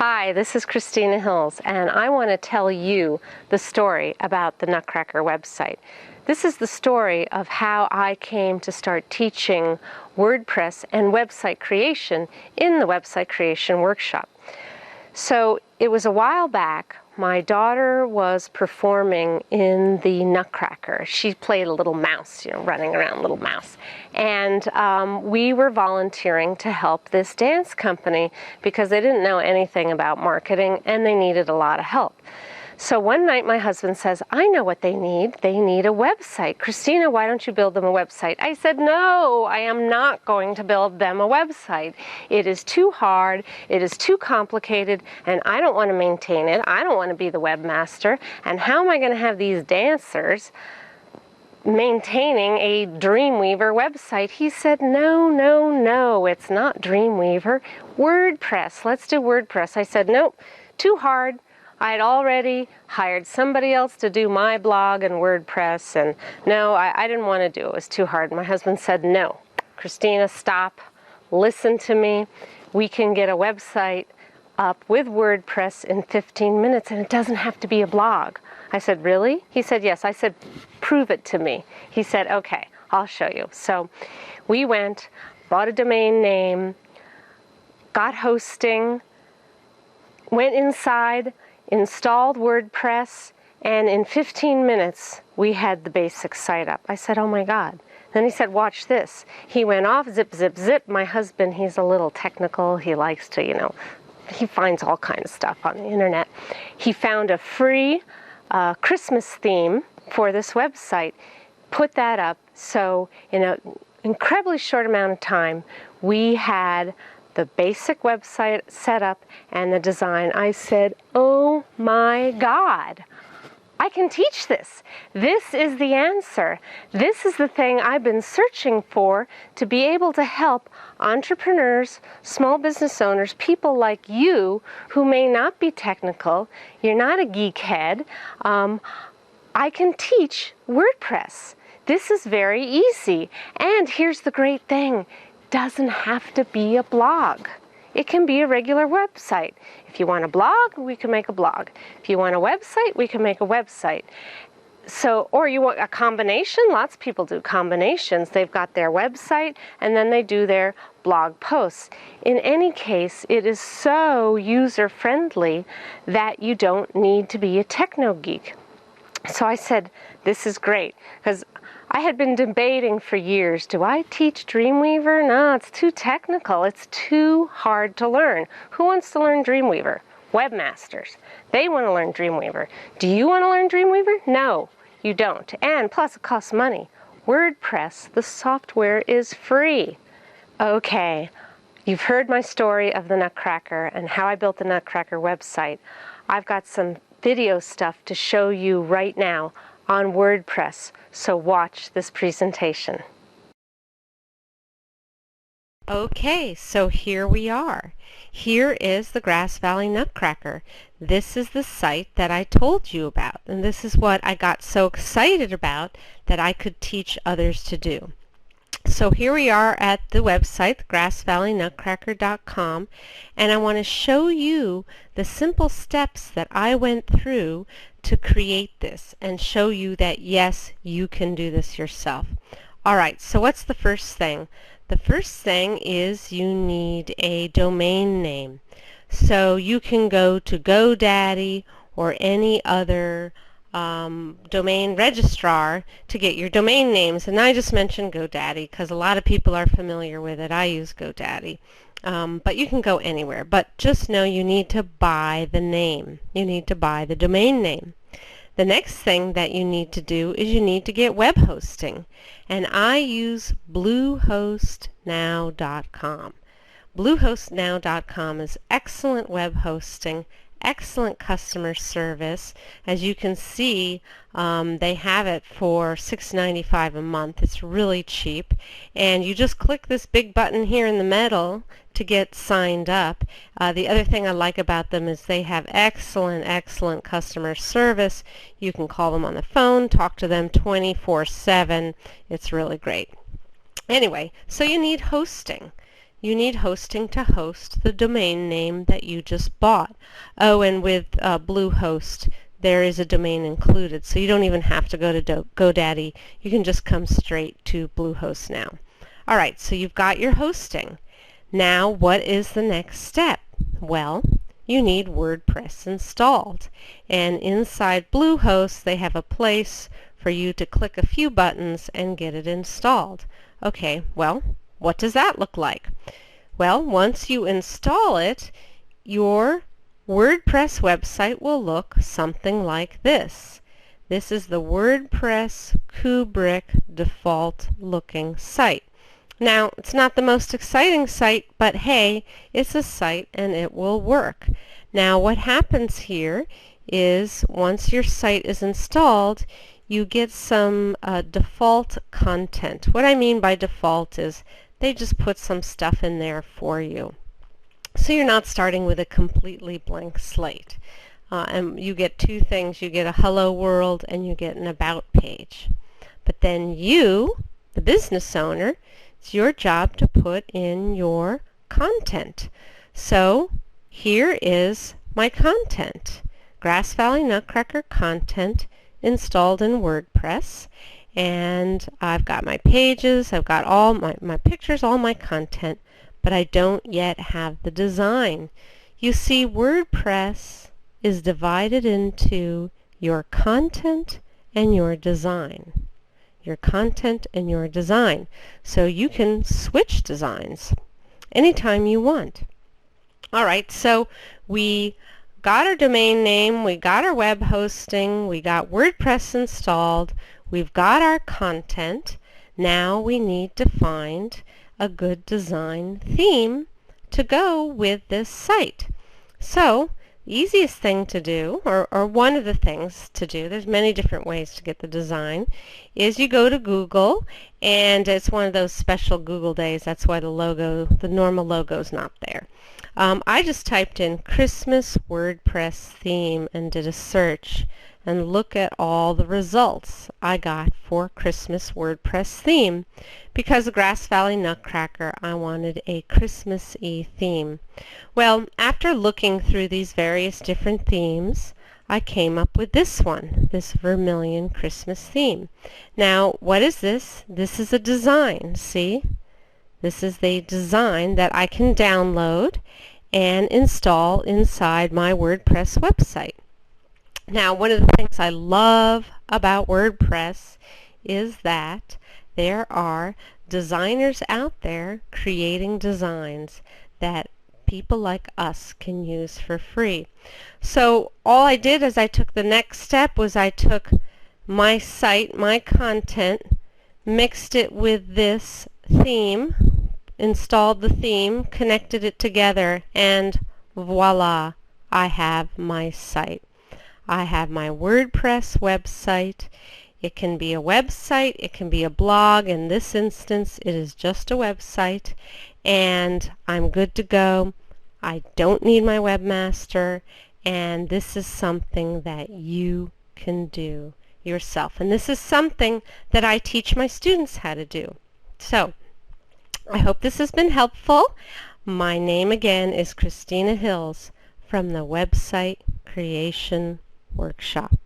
Hi, this is Christina Hills, and I want to tell you the story about the Nutcracker website. This is the story of how I came to start teaching WordPress and website creation in the website creation workshop. So it was a while back. My daughter was performing in the Nutcracker. She played a little mouse, running around, little mouse. And we were volunteering to help this dance company because they didn't know anything about marketing and they needed a lot of help. So one night my husband says, I know what they need. They need a website. Christina, why don't you build them a website? I said, no, I am not going to build them a website. It is too hard, it is too complicated, and I don't want to maintain it. I don't want to be the webmaster. And how am I going to have these dancers maintaining a Dreamweaver website? He said, no, it's not Dreamweaver. WordPress, let's do WordPress. I said, nope, too hard. I had already hired somebody else to do my blog and WordPress, and no, I didn't want to do it. It was too hard. My husband said, no, Christina, stop, listen to me. We can get a website up with WordPress in 15 minutes, and it doesn't have to be a blog. I said, really? He said, yes. I said, prove it to me. He said, okay, I'll show you. So we went, bought a domain name, got hosting, went inside, installed WordPress, and in 15 minutes we had the basic site up. I said, oh my God. Then he said, watch this. He went off, zip, zip, zip. My husband, he's a little technical. He likes to, he finds all kinds of stuff on the internet. He found a free Christmas theme for this website, put that up. So in an incredibly short amount of time, we had the basic website set up and the design. I said, oh my God, I can teach this. This is the answer. This is the thing I've been searching for to be able to help entrepreneurs, small business owners, people like you who may not be technical. You're not a geekhead. I can teach WordPress. This is very easy. And here's the great thing. Doesn't have to be a blog. It can be a regular website. If you want a blog, we can make a blog. If you want a website, we can make a website. So, or you want a combination? Lots of people do combinations. They've got their website and then they do their blog posts. In any case, it is so user-friendly that you don't need to be a techno geek. So I said, this is great, because I had been debating for years, do I teach Dreamweaver? No, it's too technical. It's too hard to learn. Who wants to learn Dreamweaver? Webmasters. They want to learn Dreamweaver. Do you want to learn Dreamweaver? No, you don't. And plus it costs money. WordPress, the software, is free. Okay, you've heard my story of the Nutcracker and how I built the Nutcracker website. I've got some video stuff to show you right now on WordPress, so watch this presentation. Okay, so here we are. Here is the Grass Valley Nutcracker. This is the site that I told you about, and this is what I got so excited about that I could teach others to do. So here we are at the website, grassvalleynutcracker.com, and I want to show you the simple steps that I went through to create this and show you that yes, you can do this yourself. Alright, so what's the first thing? The first thing is you need a domain name. So you can go to GoDaddy or any other domain registrar to get your domain names, and I just mentioned GoDaddy because a lot of people are familiar with it. I use GoDaddy, but you can go anywhere, but just know you need to buy the name. You need to buy the domain name. The next thing that you need to do is you need to get web hosting, and I use bluehostnow.com. bluehostnow.com is excellent web hosting, excellent customer service. As you can see, they have it for $6.95 a month. It's really cheap, and you just click this big button here in the middle to get signed up. The other thing I like about them is they have excellent customer service. You can call them on the phone, talk to them 24/7. It's really great. Anyway, so you need hosting. you need hosting to host the domain name that you just bought. Oh, and with Bluehost, there is a domain included, so you don't even have to go to GoDaddy. You can just come straight to Bluehost now. All right, so you've got your hosting. Now, what is the next step? Well, you need WordPress installed. And inside Bluehost, they have a place for you to click a few buttons and get it installed. Okay, well, what does that look like? Well, once you install it, your WordPress website will look something like this. This is the WordPress Kubrick default looking site. Now, it's not the most exciting site, but hey, it's a site and it will work. Now, what happens here is once your site is installed, you get some default content. What I mean by default is they just put some stuff in there for you. So you're not starting with a completely blank slate. And you get two things. You get a hello world and you get an about page. But then you, the business owner, it's your job to put in your content. So here is my content. Grass Valley Nutcracker content installed in WordPress. And I've got my pages, I've got all my pictures, all my content, but I don't yet have the design. You see, WordPress is divided into your content and your design. Your content and your design. So you can switch designs anytime you want. All right, so we got our domain name, we got our web hosting, we got WordPress installed, we've got our content. Now we need to find a good design theme to go with this site. So the easiest thing to do, or one of the things to do, there's many different ways to get the design, is you go to Google, and it's one of those special Google days. That's why the normal logo's not there. I just typed in Christmas WordPress theme and did a search, and look at all the results I got for Christmas WordPress theme. Because of Grass Valley Nutcracker, I wanted a Christmas-y theme. Well, after looking through these various different themes, I came up with this one, this Vermilion Christmas theme. Now, what is this? This is a design, see? This is the design that I can download and install inside my WordPress website. Now, one of the things I love about WordPress is that there are designers out there creating designs that people like us can use for free. So all I did is I took the next step was I took my site, my content, mixed it with this theme, installed the theme, connected it together, and voila, I have my site. I have my WordPress website. It can be a website, it can be a blog. In this instance, it is just a website, and I'm good to go. I don't need my webmaster, and this is something that you can do yourself. And this is something that I teach my students how to do. So, I hope this has been helpful. My name again is Christina Hills from the Website Creation Workshop.